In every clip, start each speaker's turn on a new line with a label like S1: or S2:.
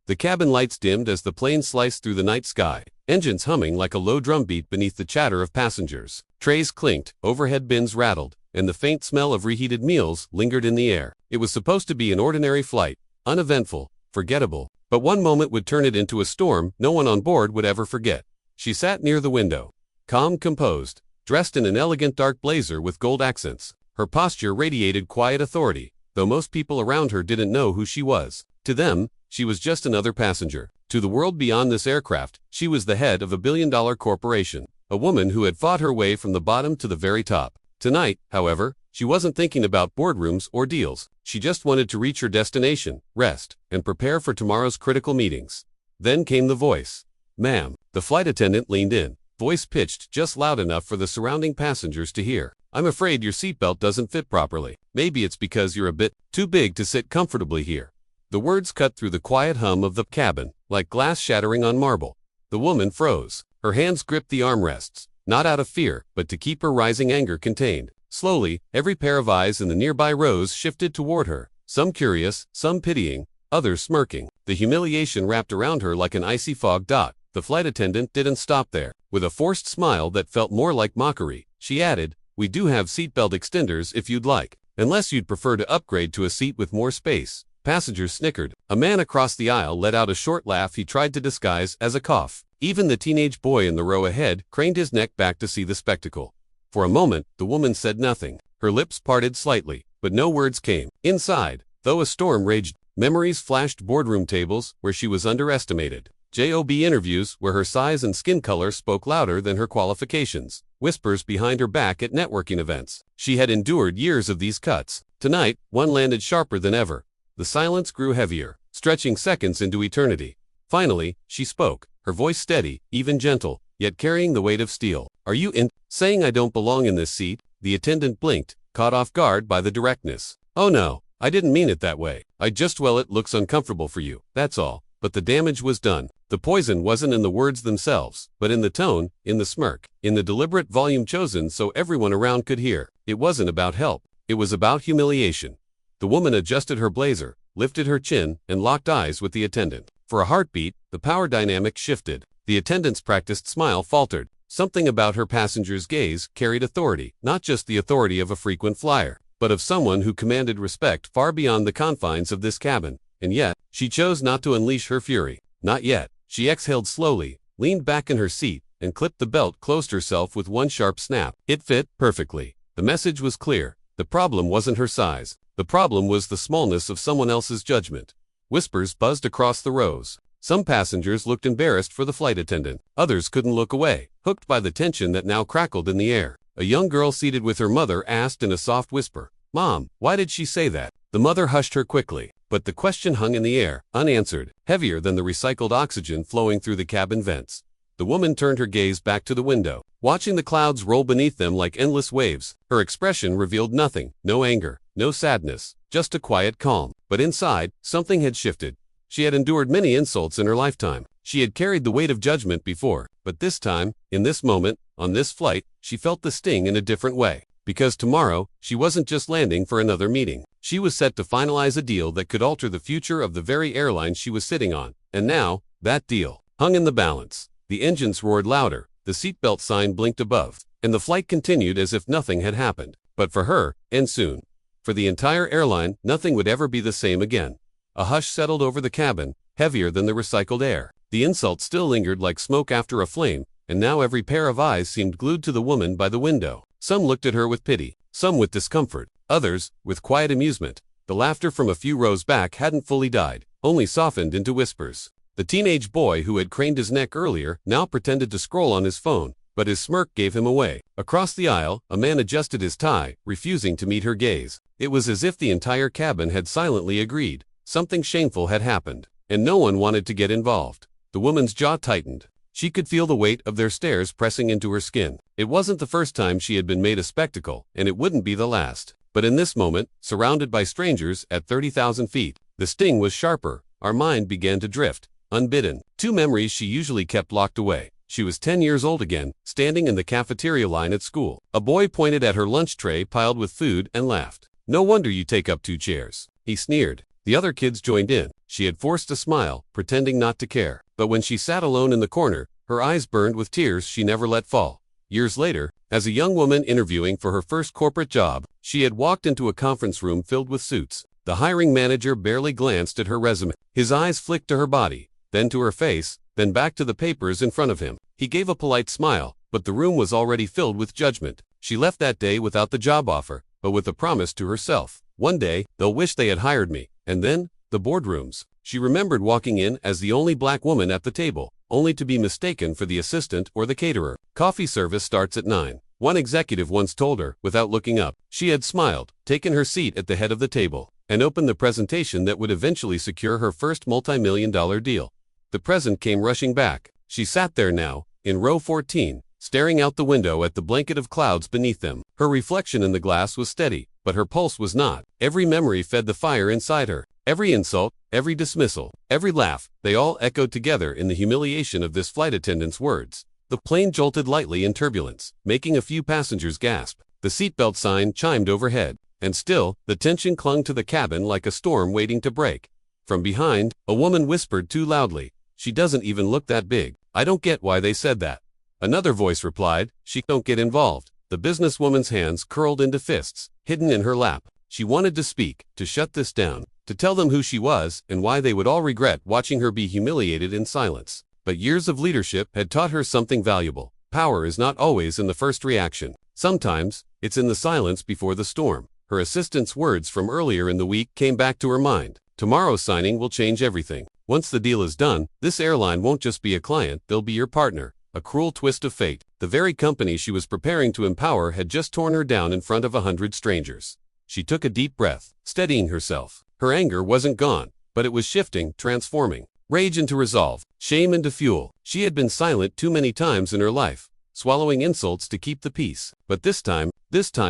S1: The cabin lights dimmed as the plane sliced through the night sky, engines humming like a low drumbeat beneath the chatter of passengers. Trays clinked, overhead bins rattled, and the faint smell of reheated meals lingered in the air. It was supposed to be an ordinary flight, uneventful, forgettable, but one moment would turn it into a storm no one on board would ever forget. She sat near the window, calm, composed, dressed in an elegant dark blazer with gold accents. Her posture radiated quiet authority, though most people around her didn't know who she was. To them, she was just another passenger. To the world beyond this aircraft, she was the head of a billion-dollar corporation, a woman who had fought her way from the bottom to the very top. Tonight, however, she wasn't thinking about boardrooms or deals. She just wanted to reach her destination, rest, and prepare for tomorrow's critical meetings. Then came the voice. "Ma'am." The flight attendant leaned in, voice pitched just loud enough for the surrounding passengers to hear. "I'm afraid your seatbelt doesn't fit properly. Maybe it's because you're a bit too big to sit comfortably here." The words cut through the quiet hum of the cabin, like glass shattering on marble. The woman froze. Her hands gripped the armrests, not out of fear, but to keep her rising anger contained. Slowly, every pair of eyes in the nearby rows shifted toward her, some curious, some pitying, others smirking. The humiliation wrapped around her like an icy fog. The flight attendant didn't stop there. With a forced smile that felt more like mockery, she added, "We do have seatbelt extenders if you'd like, unless you'd prefer to upgrade to a seat with more space." Passengers snickered. A man across the aisle let out a short laugh he tried to disguise as a cough. Even the teenage boy in the row ahead craned his neck back to see the spectacle. For a moment, the woman said nothing. Her lips parted slightly, but no words came. Inside, though a storm raged, memories flashed: boardroom tables where she was underestimated, job interviews where her size and skin color spoke louder than her qualifications, whispers behind her back at networking events. She had endured years of these cuts. Tonight, one landed sharper than ever. The silence grew heavier, stretching seconds into eternity. Finally, she spoke, her voice steady, even gentle, yet carrying the weight of steel. "Are you saying I don't belong in this seat?" The attendant blinked, caught off guard by the directness. "Oh no, I didn't mean it that way. It looks uncomfortable for you, that's all." But the damage was done. The poison wasn't in the words themselves, but in the tone, in the smirk, in the deliberate volume chosen so everyone around could hear. It wasn't about help. It was about humiliation. The woman adjusted her blazer, lifted her chin, and locked eyes with the attendant. For a heartbeat, the power dynamic shifted. The attendant's practiced smile faltered. Something about her passenger's gaze carried authority, not just the authority of a frequent flyer, but of someone who commanded respect far beyond the confines of this cabin. And yet, she chose not to unleash her fury. Not yet. She exhaled slowly, leaned back in her seat, and clipped the belt closed herself with one sharp snap. It fit perfectly. The message was clear. The problem wasn't her size. The problem was the smallness of someone else's judgment. Whispers buzzed across the rows. Some passengers looked embarrassed for the flight attendant. Others couldn't look away, hooked by the tension that now crackled in the air. A young girl seated with her mother asked in a soft whisper, "Mom, why did she say that?" The mother hushed her quickly, but the question hung in the air, unanswered, heavier than the recycled oxygen flowing through the cabin vents. The woman turned her gaze back to the window, watching the clouds roll beneath them like endless waves. Her expression revealed nothing, no anger, no sadness, just a quiet calm. But inside, something had shifted. She had endured many insults in her lifetime. She had carried the weight of judgment before, but this time, in this moment, on this flight, she felt the sting in a different way. Because tomorrow, she wasn't just landing for another meeting. She was set to finalize a deal that could alter the future of the very airline she was sitting on. And now, that deal hung in the balance. The engines roared louder, the seatbelt sign blinked above, and the flight continued as if nothing had happened. But for her, and soon, for the entire airline, nothing would ever be the same again. A hush settled over the cabin, heavier than the recycled air. The insult still lingered like smoke after a flame, and now every pair of eyes seemed glued to the woman by the window. Some looked at her with pity, some with discomfort, others with quiet amusement. The laughter from a few rows back hadn't fully died, only softened into whispers. The teenage boy who had craned his neck earlier now pretended to scroll on his phone, but his smirk gave him away. Across the aisle, a man adjusted his tie, refusing to meet her gaze. It was as if the entire cabin had silently agreed. Something shameful had happened, and no one wanted to get involved. The woman's jaw tightened. She could feel the weight of their stares pressing into her skin. It wasn't the first time she had been made a spectacle, and it wouldn't be the last. But in this moment, surrounded by strangers at 30,000 feet, the sting was sharper. Our mind began to drift, unbidden. Two memories she usually kept locked away. She was 10 years old again, standing in the cafeteria line at school. A boy pointed at her lunch tray piled with food and laughed. "No wonder you take up 2 chairs." He sneered. The other kids joined in. She had forced a smile, pretending not to care. But when she sat alone in the corner, her eyes burned with tears she never let fall. Years later, as a young woman interviewing for her first corporate job, she had walked into a conference room filled with suits. The hiring manager barely glanced at her resume. His eyes flicked to her body, then to her face, then back to the papers in front of him. He gave a polite smile, but the room was already filled with judgment. She left that day without the job offer, but with a promise to herself. One day, they'll wish they had hired me. And then, the boardrooms. She remembered walking in as the only black woman at the table, only to be mistaken for the assistant or the caterer. Coffee service starts at 9. One executive once told her, without looking up. She had smiled, taken her seat at the head of the table, and opened the presentation that would eventually secure her first multi-million-dollar deal. The present came rushing back. She sat there now, in row 14, staring out the window at the blanket of clouds beneath them. Her reflection in the glass was steady, but her pulse was not. Every memory fed the fire inside her. Every insult, every dismissal, every laugh, they all echoed together in the humiliation of this flight attendant's words. The plane jolted lightly in turbulence, making a few passengers gasp. The seatbelt sign chimed overhead, and still, the tension clung to the cabin like a storm waiting to break. From behind, a woman whispered too loudly, "She doesn't even look that big. I don't get why they said that." Another voice replied, "She don't get involved." The businesswoman's hands curled into fists, hidden in her lap. She wanted to speak, to shut this down, to tell them who she was and why they would all regret watching her be humiliated in silence. But years of leadership had taught her something valuable. Power is not always in the first reaction. Sometimes, it's in the silence before the storm. Her assistant's words from earlier in the week came back to her mind. Tomorrow's signing will change everything. Once the deal is done, this airline won't just be a client, they'll be your partner. A cruel twist of fate. The very company she was preparing to empower had just torn her down in front of 100 strangers. She took a deep breath, steadying herself. Her anger wasn't gone, but it was shifting, transforming. Rage into resolve, shame into fuel. She had been silent too many times in her life, swallowing insults to keep the peace. But this time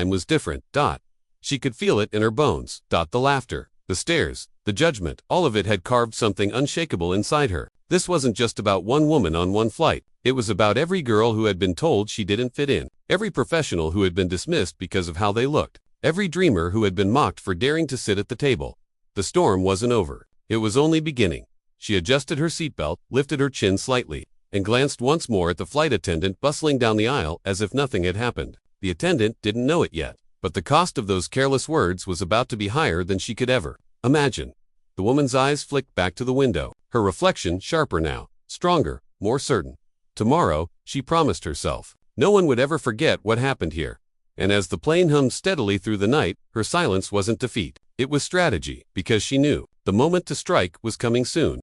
S1: was different. She could feel it in her bones. The laughter, the stares, the judgment, all of it had carved something unshakable inside her. This wasn't just about one woman on one flight. It was about every girl who had been told she didn't fit in. Every professional who had been dismissed because of how they looked. Every dreamer who had been mocked for daring to sit at the table. The storm wasn't over. It was only beginning. She adjusted her seatbelt, lifted her chin slightly, and glanced once more at the flight attendant bustling down the aisle as if nothing had happened. The attendant didn't know it yet, but the cost of those careless words was about to be higher than she could ever imagine. The woman's eyes flicked back to the window, her reflection sharper now, stronger, more certain. Tomorrow, she promised herself, no one would ever forget what happened here. And as the plane hummed steadily through the night, her silence wasn't defeat. It was strategy, because she knew the moment to strike was coming soon.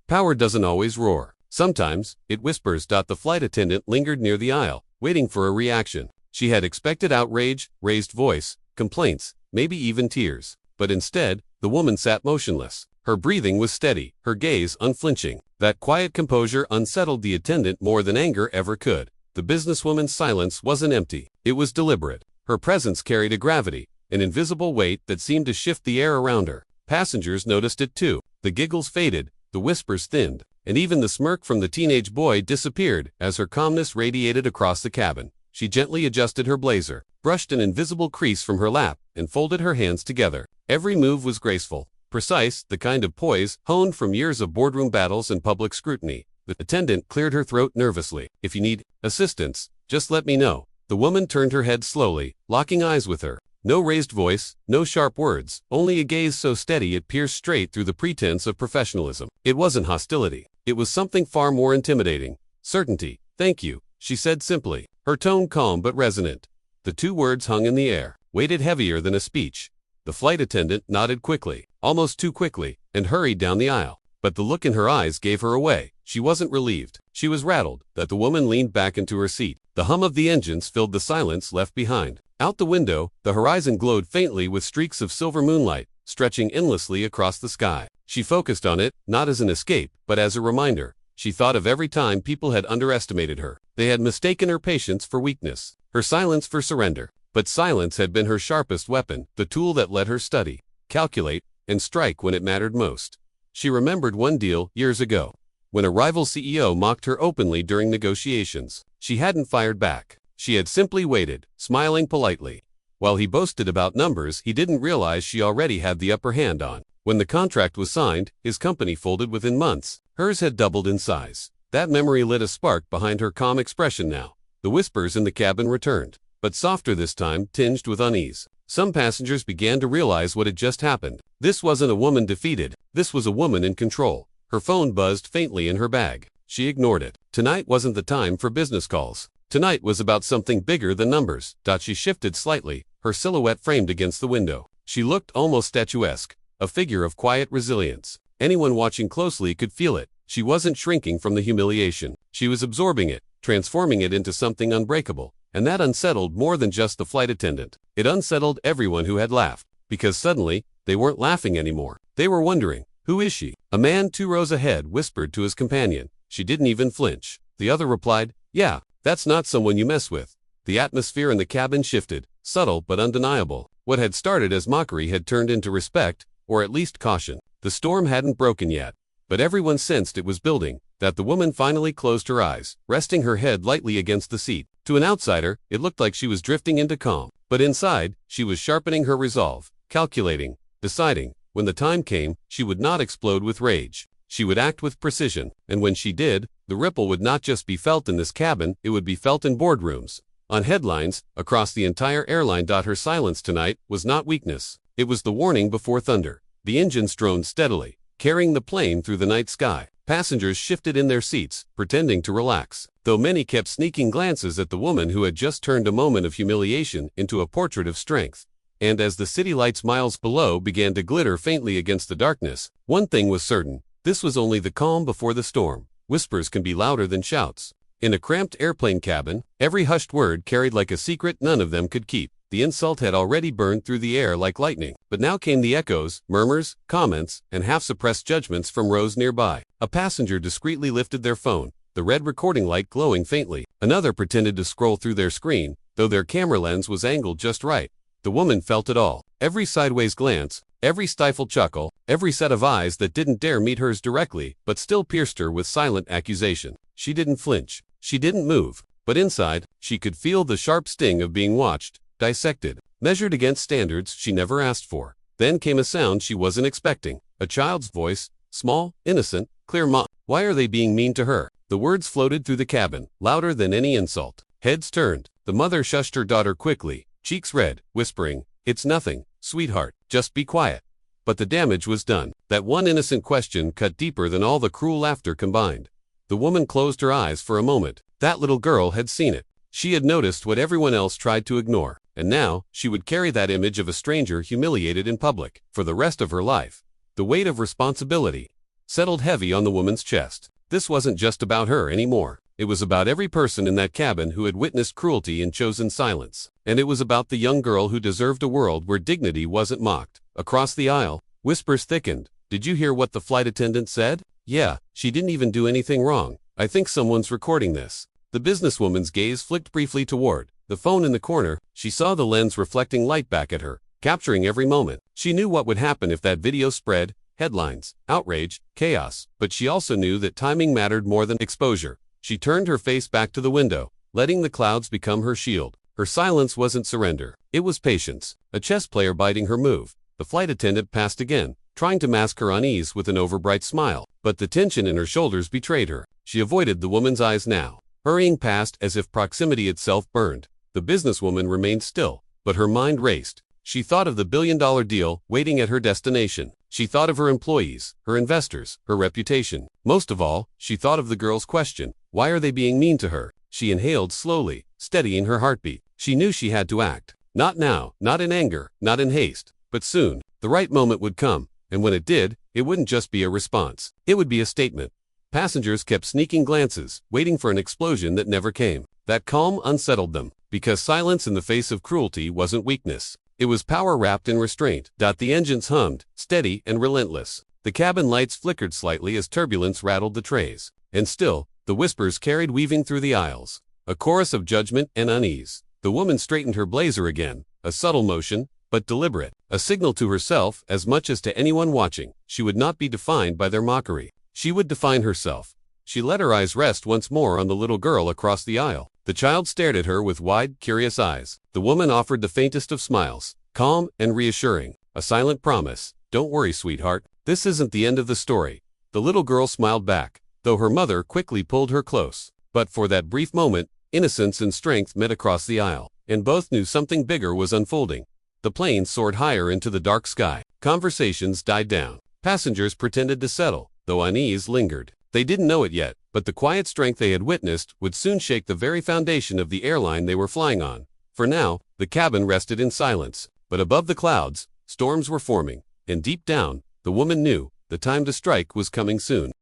S1: Power doesn't always roar. Sometimes, it whispers. The flight attendant lingered near the aisle, waiting for a reaction. She had expected outrage, raised voice, complaints, maybe even tears. But instead, the woman sat motionless. Her breathing was steady, her gaze unflinching. That quiet composure unsettled the attendant more than anger ever could. The businesswoman's silence wasn't empty. It was deliberate. Her presence carried a gravity, an invisible weight that seemed to shift the air around her. Passengers noticed it too. The giggles faded, the whispers thinned, and even the smirk from the teenage boy disappeared as her calmness radiated across the cabin. She gently adjusted her blazer, brushed an invisible crease from her lap, and folded her hands together. Every move was graceful, precise, the kind of poise honed from years of boardroom battles and public scrutiny. The attendant cleared her throat nervously. "If you need assistance, just let me know." The woman turned her head slowly, locking eyes with her. No raised voice, no sharp words, only a gaze so steady it pierced straight through the pretense of professionalism. It wasn't hostility. It was something far more intimidating. Certainty. "Thank you," she said simply, her tone calm but resonant. The two words hung in the air, weighted heavier than a speech. The flight attendant nodded quickly, almost too quickly, and hurried down the aisle. But the look in her eyes gave her away. She wasn't relieved. She was rattled. That the woman leaned back into her seat. The hum of the engines filled the silence left behind. Out the window, the horizon glowed faintly with streaks of silver moonlight, stretching endlessly across the sky. She focused on it, not as an escape, but as a reminder. She thought of every time people had underestimated her. They had mistaken her patience for weakness, her silence for surrender. But silence had been her sharpest weapon, the tool that let her study, calculate, and strike when it mattered most. She remembered one deal years ago, when a rival CEO mocked her openly during negotiations. She hadn't fired back. She had simply waited, smiling politely. While he boasted about numbers he didn't realize she already had the upper hand on. When the contract was signed, his company folded within months. Hers had doubled in size. That memory lit a spark behind her calm expression now. The whispers in the cabin returned, but softer this time, tinged with unease. Some passengers began to realize what had just happened. This wasn't a woman defeated. This was a woman in control. Her phone buzzed faintly in her bag. She ignored it. Tonight wasn't the time for business calls. Tonight was about something bigger than numbers. She shifted slightly, her silhouette framed against the window. She looked almost statuesque, a figure of quiet resilience. Anyone watching closely could feel it. She wasn't shrinking from the humiliation. She was absorbing it, transforming it into something unbreakable. And that unsettled more than just the flight attendant. It unsettled everyone who had laughed. Because suddenly, they weren't laughing anymore. They were wondering, who is she? A man 2 rows ahead whispered to his companion. She didn't even flinch. The other replied, yeah, that's not someone you mess with. The atmosphere in the cabin shifted, subtle but undeniable. What had started as mockery had turned into respect, or at least caution. The storm hadn't broken yet, but everyone sensed it was building. That the woman finally closed her eyes, resting her head lightly against the seat. To an outsider, it looked like she was drifting into calm. But inside, she was sharpening her resolve, calculating, deciding. When the time came, she would not explode with rage. She would act with precision, and when she did, the ripple would not just be felt in this cabin, it would be felt in boardrooms, on headlines, across the entire airline. Her silence tonight was not weakness. It was the warning before thunder. The engines droned steadily, carrying the plane through the night sky. Passengers shifted in their seats, pretending to relax, though many kept sneaking glances at the woman who had just turned a moment of humiliation into a portrait of strength. And as the city lights miles below began to glitter faintly against the darkness, one thing was certain. This was only the calm before the storm. Whispers can be louder than shouts. In a cramped airplane cabin, every hushed word carried like a secret none of them could keep. The insult had already burned through the air like lightning, but now came the echoes, murmurs, comments, and half-suppressed judgments from rows nearby. A passenger discreetly lifted their phone, the red recording light glowing faintly. Another pretended to scroll through their screen, though their camera lens was angled just right. The woman felt it all. Every sideways glance, every stifled chuckle, every set of eyes that didn't dare meet hers directly, but still pierced her with silent accusation. She didn't flinch. She didn't move. But inside, she could feel the sharp sting of being watched, dissected, measured against standards she never asked for. Then came a sound she wasn't expecting. A child's voice, small, innocent, clear. Why are they being mean to her? The words floated through the cabin, louder than any insult. Heads turned. The mother shushed her daughter quickly, cheeks red, whispering, it's nothing, sweetheart, just be quiet. But the damage was done. That one innocent question cut deeper than all the cruel laughter combined. The woman closed her eyes for a moment. That little girl had seen it. She had noticed what everyone else tried to ignore. And now, she would carry that image of a stranger humiliated in public, for the rest of her life. The weight of responsibility settled heavy on the woman's chest. This wasn't just about her anymore. It was about every person in that cabin who had witnessed cruelty and chosen silence. And it was about the young girl who deserved a world where dignity wasn't mocked. Across the aisle, whispers thickened. Did you hear what the flight attendant said? Yeah, she didn't even do anything wrong. I think someone's recording this. The businesswoman's gaze flicked briefly toward the phone in the corner. She saw the lens reflecting light back at her, capturing every moment. She knew what would happen if that video spread. Headlines, outrage, chaos. But she also knew that timing mattered more than exposure. She turned her face back to the window, letting the clouds become her shield. Her silence wasn't surrender. It was patience. A chess player biding her move. The flight attendant passed again, trying to mask her unease with an overbright smile. But the tension in her shoulders betrayed her. She avoided the woman's eyes now, hurrying past as if proximity itself burned. The businesswoman remained still, but her mind raced. She thought of the billion-dollar deal waiting at her destination. She thought of her employees, her investors, her reputation. Most of all, she thought of the girl's question. Why are they being mean to her? She inhaled slowly, steadying her heartbeat. She knew she had to act. Not now, not in anger, not in haste, but soon. The right moment would come, and when it did, it wouldn't just be a response. It would be a statement. Passengers kept sneaking glances, waiting for an explosion that never came. That calm unsettled them, because silence in the face of cruelty wasn't weakness. It was power wrapped in restraint. The engines hummed, steady and relentless. The cabin lights flickered slightly as turbulence rattled the trays. And still, the whispers carried weaving through the aisles. A chorus of judgment and unease. The woman straightened her blazer again, a subtle motion, but deliberate. A signal to herself as much as to anyone watching. She would not be defined by their mockery. She would define herself. She let her eyes rest once more on the little girl across the aisle. The child stared at her with wide, curious eyes. The woman offered the faintest of smiles, calm and reassuring. A silent promise. "Don't worry, sweetheart. This isn't the end of the story." The little girl smiled back, though her mother quickly pulled her close. But for that brief moment, innocence and strength met across the aisle, and both knew something bigger was unfolding. The plane soared higher into the dark sky. Conversations died down. Passengers pretended to settle, though unease lingered. They didn't know it yet, but the quiet strength they had witnessed would soon shake the very foundation of the airline they were flying on. For now, the cabin rested in silence, but above the clouds, storms were forming, and deep down, the woman knew the time to strike was coming soon.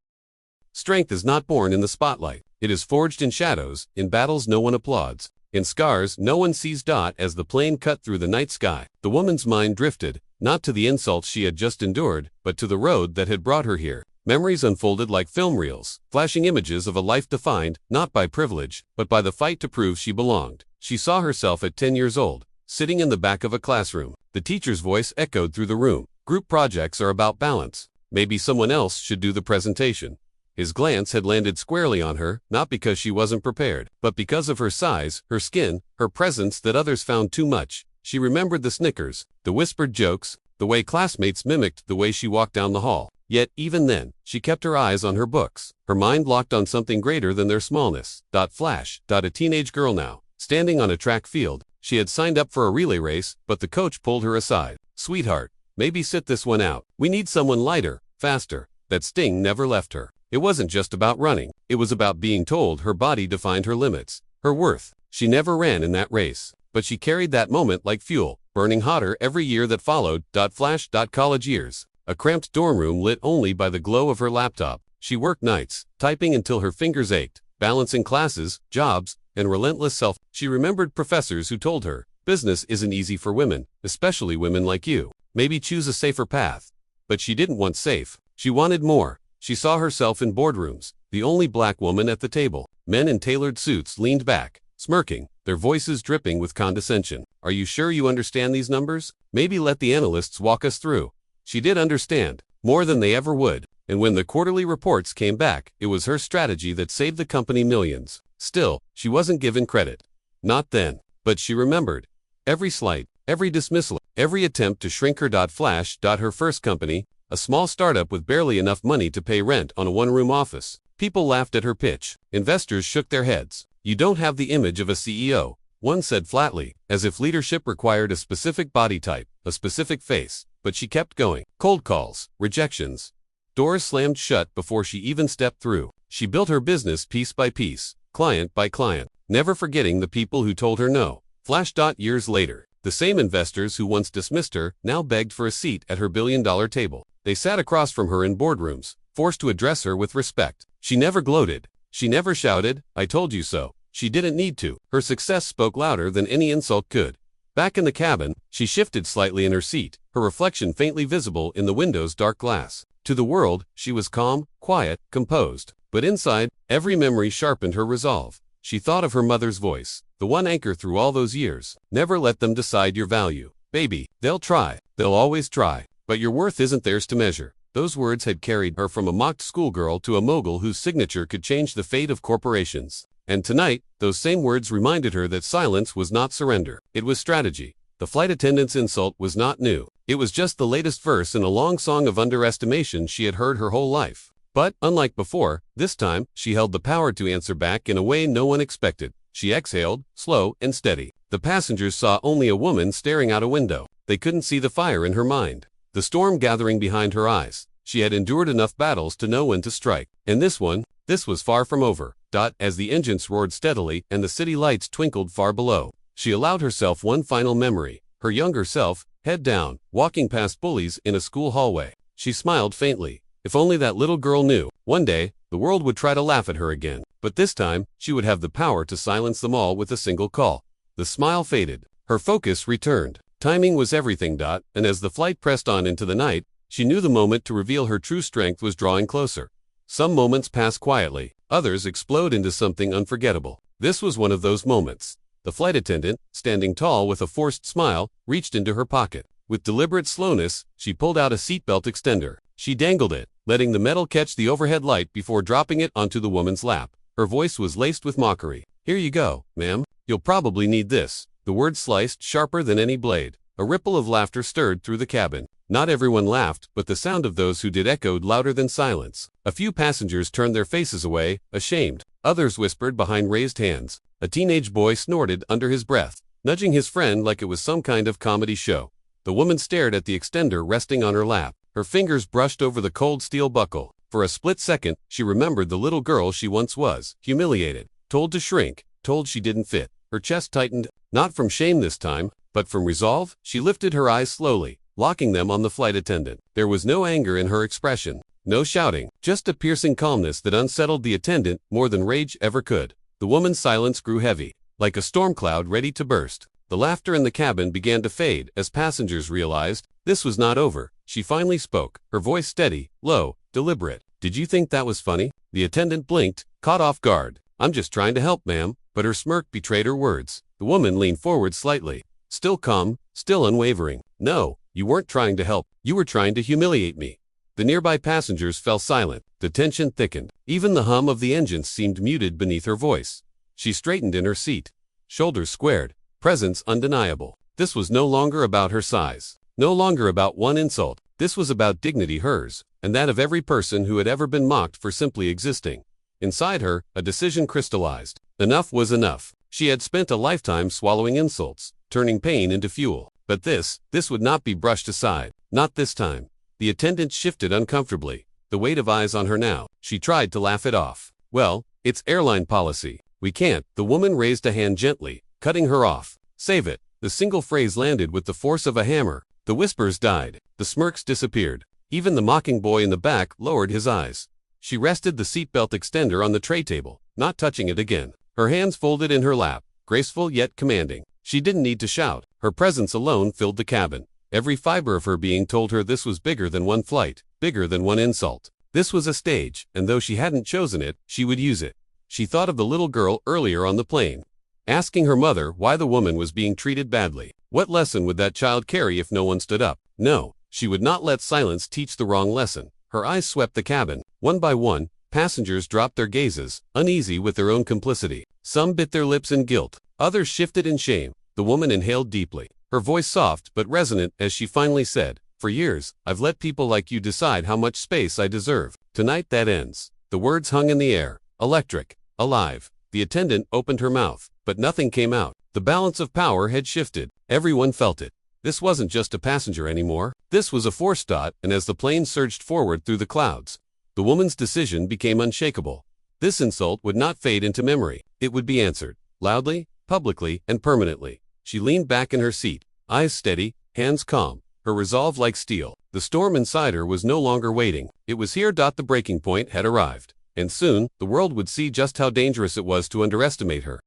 S1: Strength is not born in the spotlight. It is forged in shadows, in battles no one applauds, in scars no one sees. As the plane cut through the night sky, the woman's mind drifted, not to the insults she had just endured, but to the road that had brought her here. Memories unfolded like film reels, flashing images of a life defined, not by privilege, but by the fight to prove she belonged. She saw herself at 10 years old, sitting in the back of a classroom. The teacher's voice echoed through the room. "Group projects are about balance. Maybe someone else should do the presentation." His glance had landed squarely on her, not because she wasn't prepared, but because of her size, her skin, her presence that others found too much. She remembered the snickers, the whispered jokes, the way classmates mimicked the way she walked down the hall. Yet, even then, she kept her eyes on her books, her mind locked on something greater than their smallness. Flash. A teenage girl now, standing on a track field. She had signed up for a relay race, but the coach pulled her aside. "Sweetheart, maybe sit this one out. We need someone lighter, faster." That sting never left her. It wasn't just about running. It was about being told her body defined her limits, her worth. She never ran in that race, but she carried that moment like fuel, burning hotter every year that followed. Flash. College years. A cramped dorm room lit only by the glow of her laptop. She worked nights, typing until her fingers ached, balancing classes, jobs, and relentless self. She remembered professors who told her, "Business isn't easy for women, especially women like you. Maybe choose a safer path." But she didn't want safe. She wanted more. She saw herself in boardrooms, the only black woman at the table. Men in tailored suits leaned back, smirking, their voices dripping with condescension. "Are you sure you understand these numbers? Maybe let the analysts walk us through." She did understand, more than they ever would, and when the quarterly reports came back, it was her strategy that saved the company millions. Still, she wasn't given credit. Not then. But she remembered. Every slight, every dismissal, every attempt to shrink her. Flash. Her first company, a small startup with barely enough money to pay rent on a one-room office. People laughed at her pitch. Investors shook their heads. "You don't have the image of a CEO," one said flatly, as if leadership required a specific body type, a specific face. But she kept going. Cold calls, rejections. Doors slammed shut before she even stepped through. She built her business piece by piece, client by client, never forgetting the people who told her no. Flash. Years later, the same investors who once dismissed her now begged for a seat at her billion-dollar table. They sat across from her in boardrooms, forced to address her with respect. She never gloated. She never shouted, "I told you so." She didn't need to. Her success spoke louder than any insult could. Back in the cabin, she shifted slightly in her seat, her reflection faintly visible in the window's dark glass. To the world, she was calm, quiet, composed. But inside, every memory sharpened her resolve. She thought of her mother's voice, the one anchor through all those years. "Never let them decide your value. Baby, they'll try. They'll always try. But your worth isn't theirs to measure." Those words had carried her from a mocked schoolgirl to a mogul whose signature could change the fate of corporations. And tonight, those same words reminded her that silence was not surrender. It was strategy. The flight attendant's insult was not new. It was just the latest verse in a long song of underestimation she had heard her whole life. But, unlike before, this time, she held the power to answer back in a way no one expected. She exhaled, slow and steady. The passengers saw only a woman staring out a window. They couldn't see the fire in her mind, the storm gathering behind her eyes. She had endured enough battles to know when to strike. And this was far from over. As the engines roared steadily and the city lights twinkled far below, she allowed herself one final memory. Her younger self, head down, walking past bullies in a school hallway. She smiled faintly. If only that little girl knew. One day, the world would try to laugh at her again. But this time, she would have the power to silence them all with a single call. The smile faded. Her focus returned. Timing was everything. And as the flight pressed on into the night, she knew the moment to reveal her true strength was drawing closer. Some moments pass quietly. Others explode into something unforgettable. This was one of those moments. The flight attendant, standing tall with a forced smile, reached into her pocket. With deliberate slowness, she pulled out a seatbelt extender. She dangled it, letting the metal catch the overhead light before dropping it onto the woman's lap. Her voice was laced with mockery. "Here you go, ma'am. You'll probably need this." The words sliced sharper than any blade. A ripple of laughter stirred through the cabin. Not everyone laughed, but the sound of those who did echoed louder than silence. A few passengers turned their faces away, ashamed. Others whispered behind raised hands. A teenage boy snorted under his breath, nudging his friend like it was some kind of comedy show. The woman stared at the extender resting on her lap. Her fingers brushed over the cold steel buckle. For a split second, she remembered the little girl she once was, humiliated, told to shrink, told she didn't fit. Her chest tightened, not from shame this time, but from resolve. She lifted her eyes slowly, locking them on the flight attendant. There was no anger in her expression, no shouting, just a piercing calmness that unsettled the attendant more than rage ever could. The woman's silence grew heavy, like a storm cloud ready to burst. The laughter in the cabin began to fade as passengers realized this was not over. She finally spoke, her voice steady, low, deliberate. "Did you think that was funny?" The attendant blinked, caught off guard. "I'm just trying to help, ma'am," but her smirk betrayed her words. The woman leaned forward slightly, still calm, still unwavering. "No, you weren't trying to help. You were trying to humiliate me." The nearby passengers fell silent. The tension thickened. Even the hum of the engines seemed muted beneath her voice. She straightened in her seat, shoulders squared, presence undeniable. This was no longer about her size, no longer about one insult. This was about dignity, hers, and that of every person who had ever been mocked for simply existing. Inside her, a decision crystallized. Enough was enough. She had spent a lifetime swallowing insults, turning pain into fuel. But this would not be brushed aside. Not this time. The attendant shifted uncomfortably, the weight of eyes on her now. She tried to laugh it off. "Well, it's airline policy. We can't." The woman raised a hand gently, cutting her off. "Save it." The single phrase landed with the force of a hammer. The whispers died. The smirks disappeared. Even the mocking boy in the back lowered his eyes. She rested the seatbelt extender on the tray table, not touching it again. Her hands folded in her lap, graceful yet commanding. She didn't need to shout. Her presence alone filled the cabin. Every fiber of her being told her this was bigger than one flight, bigger than one insult. This was a stage, and though she hadn't chosen it, she would use it. She thought of the little girl earlier on the plane, asking her mother why the woman was being treated badly. What lesson would that child carry if no one stood up? No, she would not let silence teach the wrong lesson. Her eyes swept the cabin. One by one, passengers dropped their gazes, uneasy with their own complicity. Some bit their lips in guilt. Others shifted in shame. The woman inhaled deeply, her voice soft but resonant as she finally said, "For years, I've let people like you decide how much space I deserve. Tonight that ends." The words hung in the air, electric, alive. The attendant opened her mouth, but nothing came out. The balance of power had shifted. Everyone felt it. This wasn't just a passenger anymore. This was a force dot, and as the plane surged forward through the clouds, the woman's decision became unshakable. This insult would not fade into memory. It would be answered, loudly, publicly, and permanently. She leaned back in her seat, eyes steady, hands calm, her resolve like steel. The storm inside her was no longer waiting. It was here. The breaking point had arrived, and soon, the world would see just how dangerous it was to underestimate her.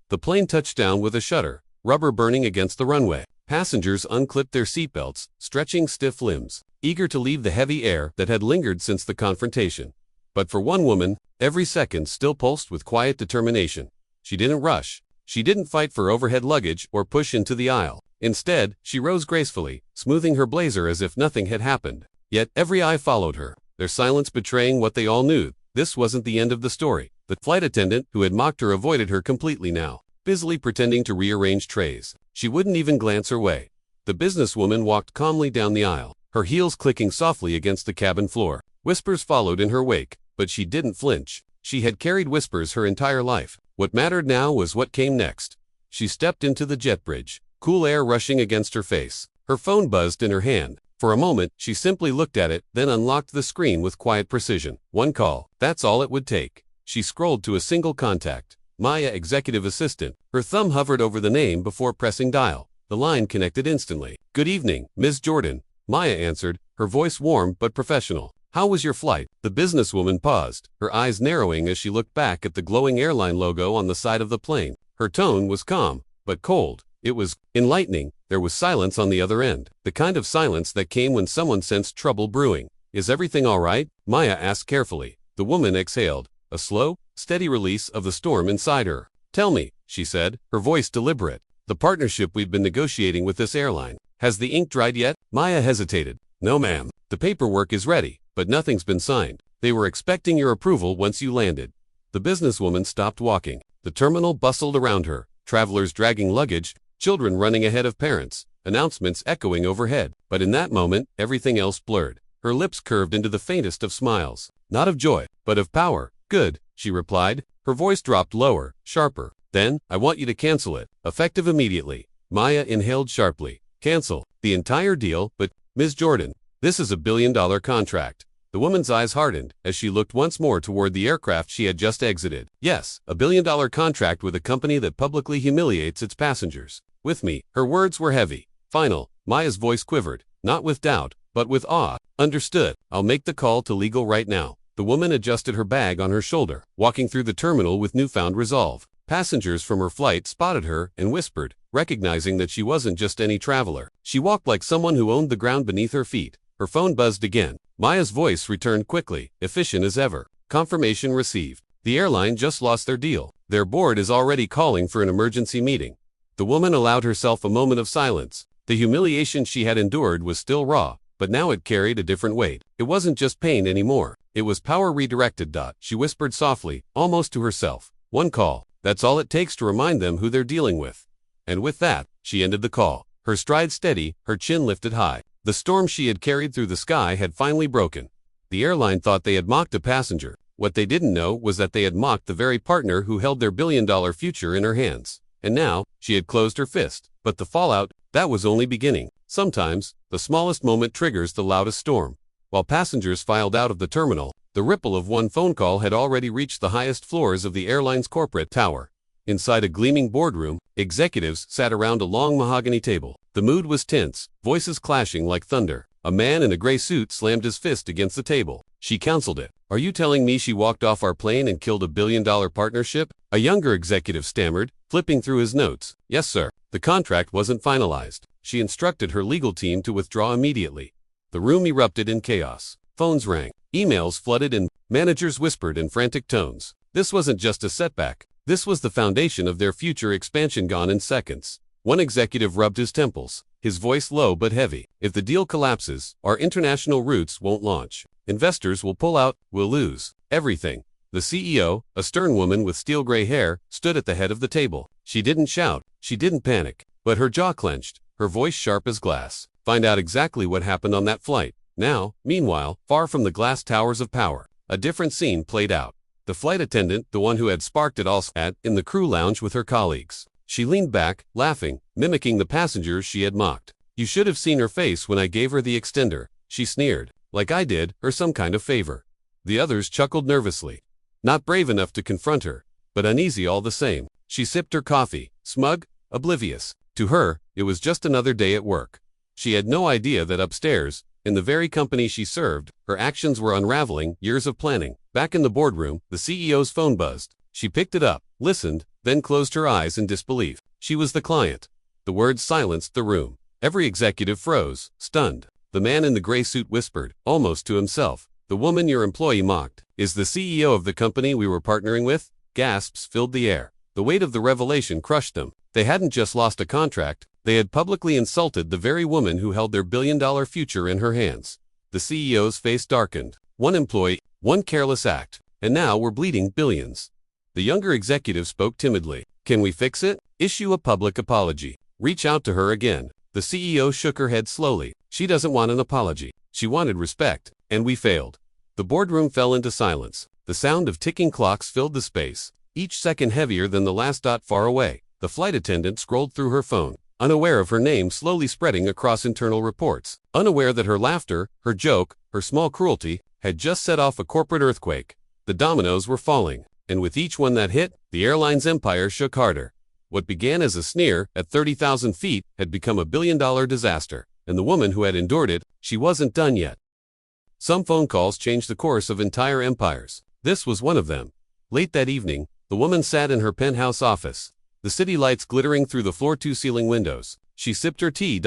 S1: The plane touched down with a shudder, rubber burning against the runway. Passengers unclipped their seatbelts, stretching stiff limbs, eager to leave the heavy air that had lingered since the confrontation. But for one woman, every second still pulsed with quiet determination. She didn't rush. She didn't fight for overhead luggage or push into the aisle. Instead, she rose gracefully, smoothing her blazer as if nothing had happened. Yet every eye followed her, their silence betraying what they all knew. This wasn't the end of the story. The flight attendant who had mocked her avoided her completely now, busily pretending to rearrange trays. She wouldn't even glance her way. The businesswoman walked calmly down the aisle, her heels clicking softly against the cabin floor. Whispers followed in her wake, but she didn't flinch. She had carried whispers her entire life. What mattered now was what came next. She stepped into the jet bridge, cool air rushing against her face. Her phone buzzed in her hand. For a moment, she simply looked at it, then unlocked the screen with quiet precision. One call. That's all it would take. She scrolled to a single contact. Maya, executive assistant. Her thumb hovered over the name before pressing dial. The line connected instantly. "Good evening, Ms. Jordan," Maya answered, her voice warm but professional. "How was your flight?" The businesswoman paused, her eyes narrowing as she looked back at the glowing airline logo on the side of the plane. Her tone was calm, but cold. It was enlightening. There was silence on the other end, the kind of silence that came when someone sensed trouble brewing. "Is everything all right?" Maya asked carefully. The woman exhaled, a slow, steady release of the storm inside her. "Tell me," she said, her voice deliberate. "The partnership we've been negotiating with this airline, has the ink dried yet?" Maya hesitated. "No, ma'am. The paperwork is ready, but nothing's been signed. They were expecting your approval once you landed." The businesswoman stopped walking. The terminal bustled around her, travelers dragging luggage, children running ahead of parents. announcements echoing overhead. But in that moment, everything else blurred. Her lips curved into the faintest of smiles. Not of joy, but of power. Good, she replied. Her voice dropped lower, sharper. Then, I want you to cancel it, effective immediately. Maya inhaled sharply. Cancel the entire deal, but, Ms. Jordan, this is a billion-dollar contract. The woman's eyes hardened as she looked once more toward the aircraft she had just exited. Yes, a billion-dollar contract with a company that publicly humiliates its passengers. With me. Her words were heavy. Final. Maya's voice quivered, not with doubt, but with awe. Understood. I'll make the call to legal right now. The woman adjusted her bag on her shoulder, walking through the terminal with newfound resolve. Passengers from her flight spotted her and whispered, recognizing that she wasn't just any traveler. She walked like someone who owned the ground beneath her feet. Her phone buzzed again. Maya's voice returned quickly, efficient as ever. Confirmation received. The airline just lost their deal. Their board is already calling for an emergency meeting. The woman allowed herself a moment of silence. The humiliation she had endured was still raw, but now it carried a different weight. It wasn't just pain anymore. It was power redirected. She whispered softly, almost to herself. One call. That's all it takes to remind them who they're dealing with. And with that, she ended the call. Her stride steady, her chin lifted high. The storm she had carried through the sky had finally broken. The airline thought they had mocked a passenger. What they didn't know was that they had mocked the very partner who held their billion-dollar future in her hands. And now, she had closed her fist. But the fallout, that was only beginning. Sometimes, the smallest moment triggers the loudest storm. While passengers filed out of the terminal, the ripple of one phone call had already reached the highest floors of the airline's corporate tower. Inside a gleaming boardroom, executives sat around a long mahogany table. The mood was tense, voices clashing like thunder. A man in a gray suit slammed his fist against the table. She counseled it. Are you telling me she walked off our plane and killed a billion-dollar partnership? A younger executive stammered, flipping through his notes. Yes, sir. The contract wasn't finalized. She instructed her legal team to withdraw immediately. The room erupted in chaos. Phones rang. Emails flooded and managers whispered in frantic tones. This wasn't just a setback. This was the foundation of their future expansion gone in seconds. One executive rubbed his temples, his voice low but heavy. If the deal collapses, our international routes won't launch. Investors will pull out, we'll lose everything. The CEO, a stern woman with steel gray hair, stood at the head of the table. She didn't shout, she didn't panic, but her jaw clenched, her voice sharp as glass. Find out exactly what happened on that flight. Now, meanwhile, far from the glass towers of power, a different scene played out. The flight attendant, the one who had sparked it all, sat in the crew lounge with her colleagues. She leaned back, laughing, mimicking the passengers she had mocked. You should have seen her face when I gave her the extender, she sneered, like I did her some kind of favor. The others chuckled nervously. Not brave enough to confront her, but uneasy all the same. She sipped her coffee, smug, oblivious. To her, it was just another day at work. She had no idea that upstairs, in the very company she served, her actions were unraveling years of planning. Back in the boardroom, the CEO's phone buzzed. She picked it up, listened, then closed her eyes in disbelief. She was the client. The words silenced the room. Every executive froze, stunned. The man in the gray suit whispered, almost to himself, the woman your employee mocked is the CEO of the company we were partnering with? Gasps filled the air. The weight of the revelation crushed them. They hadn't just lost a contract, they had publicly insulted the very woman who held their billion-dollar future in her hands. The CEO's face darkened. One employee, one careless act, and now we're bleeding billions. The younger executive spoke timidly. Can we fix it? Issue a public apology. Reach out to her again. The CEO shook her head slowly. She doesn't want an apology. She wanted respect, and we failed. The boardroom fell into silence. The sound of ticking clocks filled the space, each second heavier than the last. Far away, the flight attendant scrolled through her phone, unaware of her name slowly spreading across internal reports, unaware that her laughter, her joke, her small cruelty, had just set off a corporate earthquake. The dominoes were falling, and with each one that hit, the airline's empire shook harder. What began as a sneer at 30,000 feet had become a billion-dollar disaster, and the woman who had endured it, she wasn't done yet. Some phone calls changed the course of entire empires. This was one of them. Late that evening, the woman sat in her penthouse office, the city lights glittering through the floor-to-ceiling windows. She sipped her tea.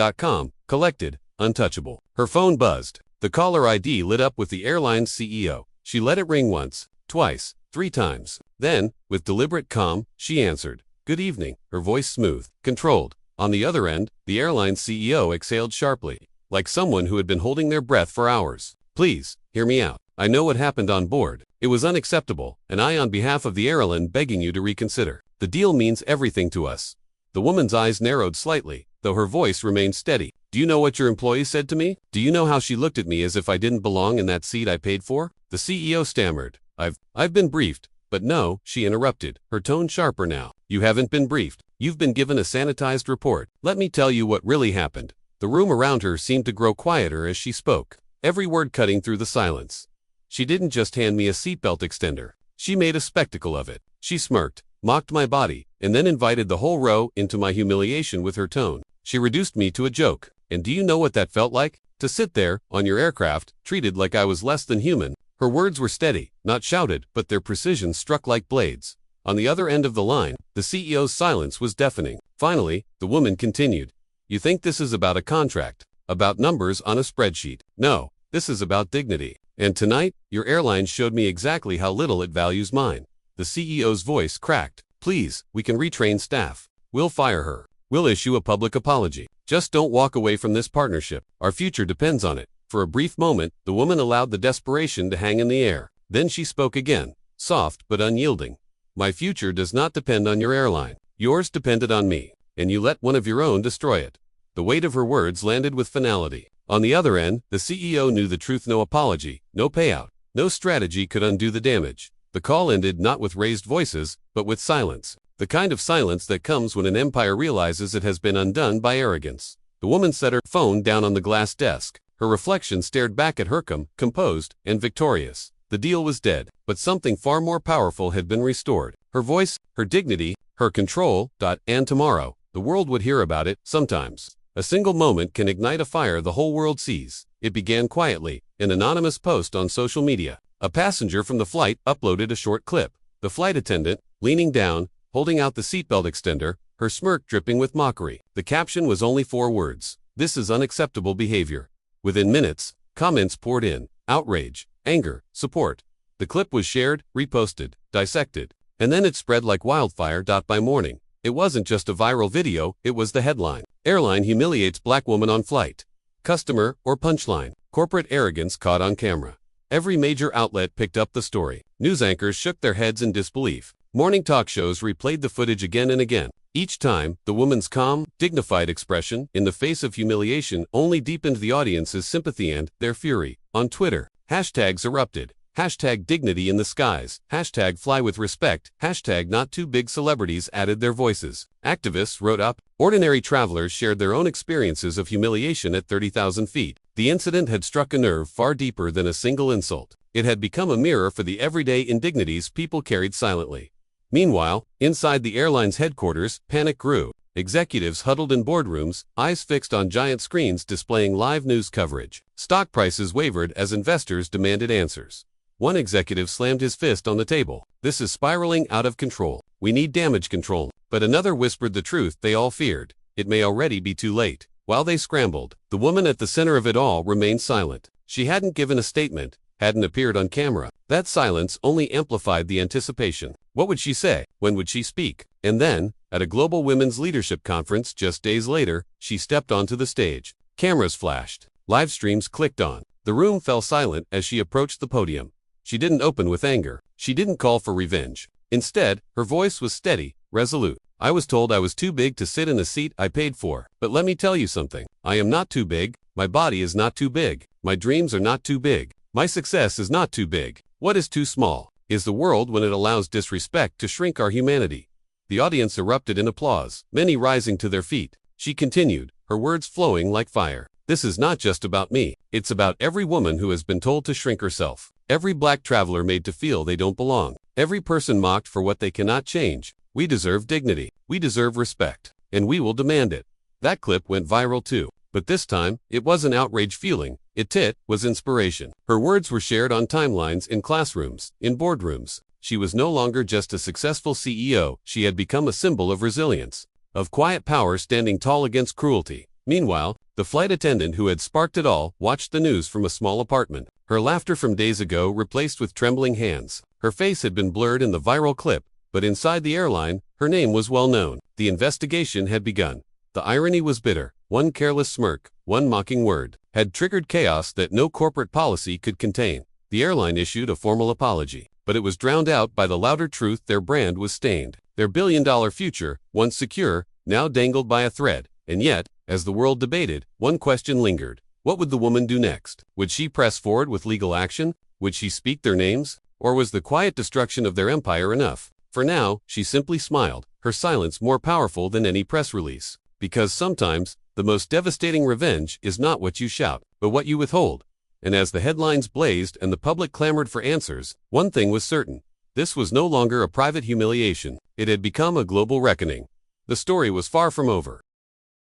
S1: Collected, untouchable. Her phone buzzed. The caller ID lit up with the airline's CEO. She let it ring once, twice, 3 times. Then, with deliberate calm, she answered. Good evening, her voice smooth, controlled. On the other end, the airline's CEO exhaled sharply, like someone who had been holding their breath for hours. Please, hear me out. I know what happened on board. It was unacceptable, and I, on behalf of the airline, begging you to reconsider. The deal means everything to us. The woman's eyes narrowed slightly, though her voice remained steady. Do you know what your employee said to me? Do you know how she looked at me as if I didn't belong in that seat I paid for? The CEO stammered. I've been briefed. But no, she interrupted, her tone sharper now. You haven't been briefed. You've been given a sanitized report. Let me tell you what really happened. The room around her seemed to grow quieter as she spoke, every word cutting through the silence. She didn't just hand me a seatbelt extender. She made a spectacle of it. She smirked, mocked my body, and then invited the whole row into my humiliation with her tone. She reduced me to a joke. And do you know what that felt like? To sit there, on your aircraft, treated like I was less than human. Her words were steady, not shouted, but their precision struck like blades. On the other end of the line, the CEO's silence was deafening. Finally, the woman continued. You think this is about a contract, about numbers on a spreadsheet? No, this is about dignity. And tonight, your airline showed me exactly how little it values mine. The CEO's voice cracked. Please, we can retrain staff. We'll fire her. We'll issue a public apology. Just don't walk away from this partnership. Our future depends on it. For a brief moment, the woman allowed the desperation to hang in the air. Then she spoke again, soft but unyielding. My future does not depend on your airline. Yours depended on me, and you let one of your own destroy it. The weight of her words landed with finality. On the other end, the CEO knew the truth. No apology, no payout, no strategy could undo the damage. The call ended not with raised voices, but with silence. The kind of silence that comes when an empire realizes it has been undone by arrogance. The woman set her phone down on the glass desk. Her reflection stared back at her, composed and victorious. The deal was dead, but something far more powerful had been restored. Her voice, her dignity, her control. And tomorrow, the world would hear about it. Sometimes, a single moment can ignite a fire the whole world sees. It began quietly, an anonymous post on social media. A passenger from the flight uploaded a short clip. The flight attendant, leaning down, holding out the seatbelt extender, her smirk dripping with mockery. The caption was only 4 words. This is unacceptable behavior. Within minutes, comments poured in. Outrage, anger, support. The clip was shared, reposted, dissected, and then it spread like wildfire. By morning, it wasn't just a viral video, it was the headline. Airline humiliates black woman on flight. Customer or punchline. Corporate arrogance caught on camera. Every major outlet picked up the story. News anchors shook their heads in disbelief. Morning talk shows replayed the footage again and again. Each time, the woman's calm, dignified expression in the face of humiliation only deepened the audience's sympathy and their fury. On Twitter, hashtags erupted. Hashtag dignity in the skies. Hashtag fly with respect. Hashtag not too big. Celebrities added their voices. Activists wrote up. Ordinary travelers shared their own experiences of humiliation at 30,000 feet. The incident had struck a nerve far deeper than a single insult. It had become a mirror for the everyday indignities people carried silently. Meanwhile, inside the airline's headquarters, panic grew. Executives huddled in boardrooms, eyes fixed on giant screens displaying live news coverage. Stock prices wavered as investors demanded answers. One executive slammed his fist on the table. This is spiraling out of control. We need damage control. But another whispered the truth they all feared. It may already be too late. While they scrambled, the woman at the center of it all remained silent. She hadn't given a statement, hadn't appeared on camera. That silence only amplified the anticipation. What would she say? When would she speak? And then, at a global women's leadership conference just days later, she stepped onto the stage. Cameras flashed. Live streams clicked on. The room fell silent as she approached the podium. She didn't open with anger. She didn't call for revenge. Instead, her voice was steady, resolute. I was told I was too big to sit in the seat I paid for. But let me tell you something. I am not too big. My body is not too big. My dreams are not too big. My success is not too big. What is too small? Is the world when it allows disrespect to shrink our humanity. The audience erupted in applause, many rising to their feet. She continued, her words flowing like fire. This is not just about me. It's about every woman who has been told to shrink herself. Every black traveler made to feel they don't belong. Every person mocked for what they cannot change. We deserve dignity. We deserve respect. And we will demand it. That clip went viral too. But this time, it wasn't outrage feeling. It was inspiration. Her words were shared on timelines in classrooms, in boardrooms. She was no longer just a successful CEO. She had become a symbol of resilience, of quiet power standing tall against cruelty. Meanwhile, the flight attendant who had sparked it all watched the news from a small apartment. Her laughter from days ago replaced with trembling hands. Her face had been blurred in the viral clip, but inside the airline, her name was well known. The investigation had begun. The irony was bitter. One careless smirk, one mocking word, had triggered chaos that no corporate policy could contain. The airline issued a formal apology, but it was drowned out by the louder truth their brand was stained. Their billion-dollar future, once secure, now dangled by a thread. And yet, as the world debated, one question lingered. What would the woman do next? Would she press forward with legal action? Would she speak their names? Or was the quiet destruction of their empire enough? For now, she simply smiled, her silence more powerful than any press release. Because sometimes, the most devastating revenge is not what you shout, but what you withhold. And as the headlines blazed and the public clamored for answers, one thing was certain. This was no longer a private humiliation. It had become a global reckoning. The story was far from over.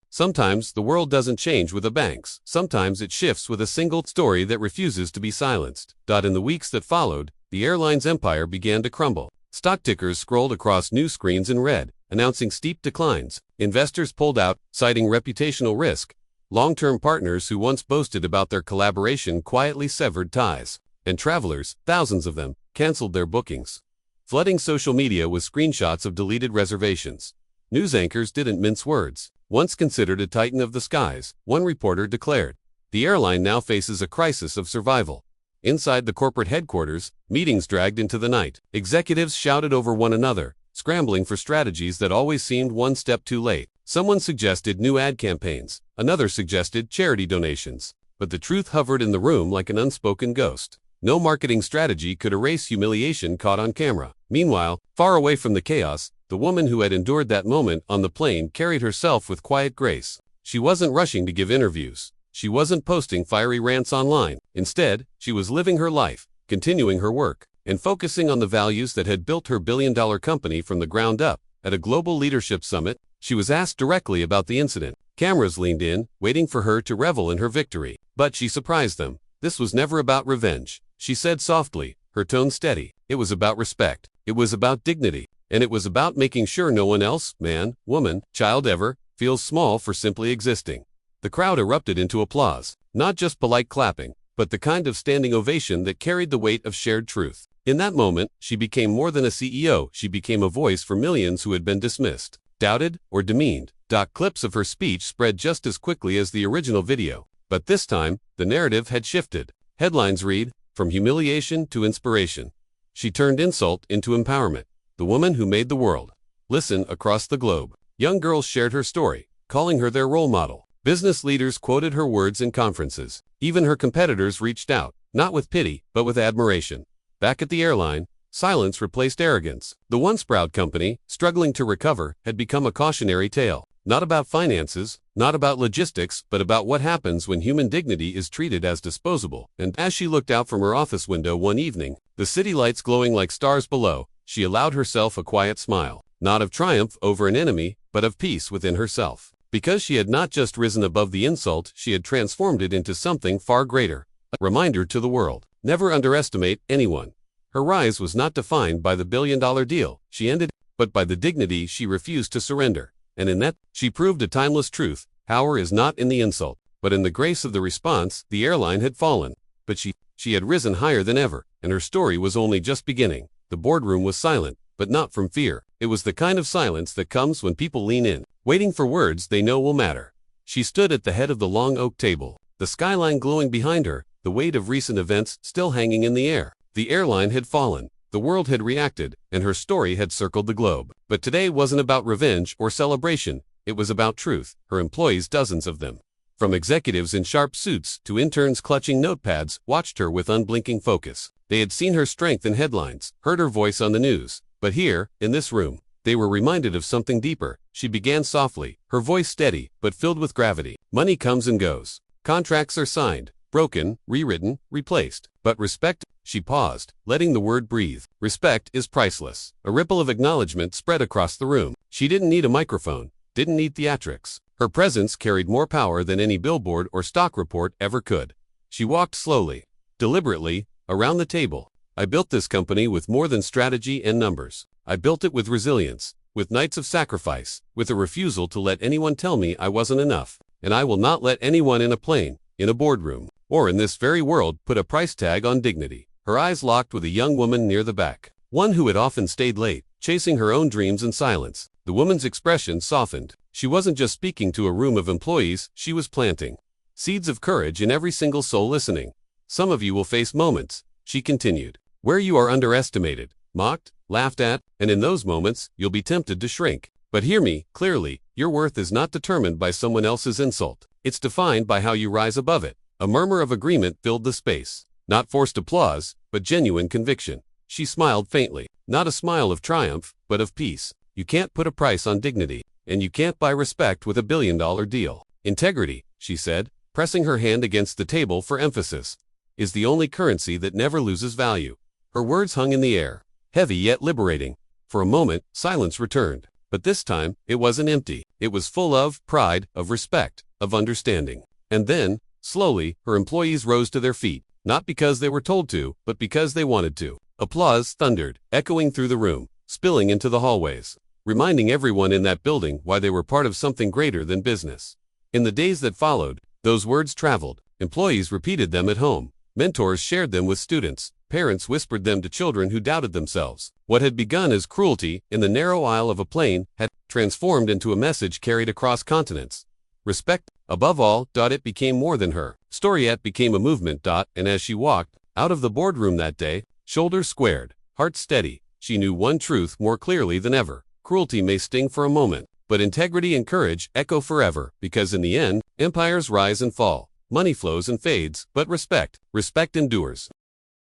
S1: Sometimes the world doesn't change with the banks. Sometimes it shifts with a single story that refuses to be silenced. In the weeks that followed, the airline's empire began to crumble. Stock tickers scrolled across news screens in red, announcing steep declines. Investors pulled out, citing reputational risk. Long-term partners who once boasted about their collaboration quietly severed ties. And travelers, thousands of them, canceled their bookings, flooding social media with screenshots of deleted reservations. News anchors didn't mince words. Once considered a titan of the skies, one reporter declared, the airline now faces a crisis of survival. Inside the corporate headquarters, meetings dragged into the night. Executives shouted over one another, scrambling for strategies that always seemed one step too late. Someone suggested new ad campaigns, another suggested charity donations. But the truth hovered in the room like an unspoken ghost. No marketing strategy could erase humiliation caught on camera. Meanwhile, far away from the chaos, the woman who had endured that moment on the plane carried herself with quiet grace. She wasn't rushing to give interviews. She wasn't posting fiery rants online. Instead, she was living her life, continuing her work, and focusing on the values that had built her billion-dollar company from the ground up. At a global leadership summit, she was asked directly about the incident. Cameras leaned in, waiting for her to revel in her victory. But she surprised them. This was never about revenge. She said softly, her tone steady. It was about respect. It was about dignity. And it was about making sure no one else, man, woman, child ever, feels small for simply existing. The crowd erupted into applause, not just polite clapping, but the kind of standing ovation that carried the weight of shared truth. In that moment, she became more than a CEO. She became a voice for millions who had been dismissed, doubted, or demeaned. Clips of her speech spread just as quickly as the original video. But this time, the narrative had shifted. Headlines read, from humiliation to inspiration. She turned insult into empowerment. The woman who made the world listen across the globe. Young girls shared her story, calling her their role model. Business leaders quoted her words in conferences. Even her competitors reached out, not with pity, but with admiration. Back at the airline, silence replaced arrogance. The once proud company, struggling to recover, had become a cautionary tale. Not about finances, not about logistics, but about what happens when human dignity is treated as disposable. And as she looked out from her office window one evening, the city lights glowing like stars below, she allowed herself a quiet smile, not of triumph over an enemy, but of peace within herself. Because she had not just risen above the insult, she had transformed it into something far greater. A reminder to the world. Never underestimate anyone. Her rise was not defined by the billion-dollar deal she ended, but by the dignity she refused to surrender. And in that, she proved a timeless truth. Power is not in the insult, but in the grace of the response. The airline had fallen, but she had risen higher than ever, and her story was only just beginning. The boardroom was silent, but not from fear. It was the kind of silence that comes when people lean in, waiting for words they know will matter. She stood at the head of the long oak table, the skyline glowing behind her, the weight of recent events still hanging in the air. The airline had fallen, the world had reacted, and her story had circled the globe. But today wasn't about revenge or celebration, it was about truth. Her employees, dozens of them, from executives in sharp suits to interns clutching notepads, watched her with unblinking focus. They had seen her strength in headlines, heard her voice on the news. But here, in this room, they were reminded of something deeper. She began softly, her voice steady, but filled with gravity. Money comes and goes. Contracts are signed, broken, rewritten, replaced. But respect, she paused, letting the word breathe. Respect is priceless. A ripple of acknowledgement spread across the room. She didn't need a microphone, didn't need theatrics. Her presence carried more power than any billboard or stock report ever could. She walked slowly, deliberately, around the table. I built this company with more than strategy and numbers. I built it with resilience, with nights of sacrifice, with a refusal to let anyone tell me I wasn't enough. And I will not let anyone in a plane, in a boardroom, or in this very world put a price tag on dignity. Her eyes locked with a young woman near the back, one who had often stayed late, chasing her own dreams in silence. The woman's expression softened. She wasn't just speaking to a room of employees, she was planting seeds of courage in every single soul listening. Some of you will face moments, she continued, where you are underestimated, mocked, laughed at, and in those moments, you'll be tempted to shrink. But hear me clearly, your worth is not determined by someone else's insult. It's defined by how you rise above it. A murmur of agreement filled the space. Not forced applause, but genuine conviction. She smiled faintly, not a smile of triumph, but of peace. You can't put a price on dignity, and you can't buy respect with $1 billion deal. Integrity, she said, pressing her hand against the table for emphasis, is the only currency that never loses value. Her words hung in the air, heavy yet liberating. For a moment, silence returned. But this time, it wasn't empty. It was full of pride, of respect, of understanding. And then, slowly, her employees rose to their feet, not because they were told to, but because they wanted to. Applause thundered, echoing through the room, spilling into the hallways, reminding everyone in that building why they were part of something greater than business. In the days that followed, those words traveled. Employees repeated them at home. Mentors shared them with students. Parents whispered them to children who doubted themselves. What had begun as cruelty in the narrow aisle of a plane had transformed into a message carried across continents. Respect, above all, it became more than her story. It became a movement. And as she walked out of the boardroom that day, shoulders squared, heart steady, she knew one truth more clearly than ever. Cruelty may sting for a moment, but integrity and courage echo forever, because in the end, empires rise and fall, money flows and fades, but respect endures.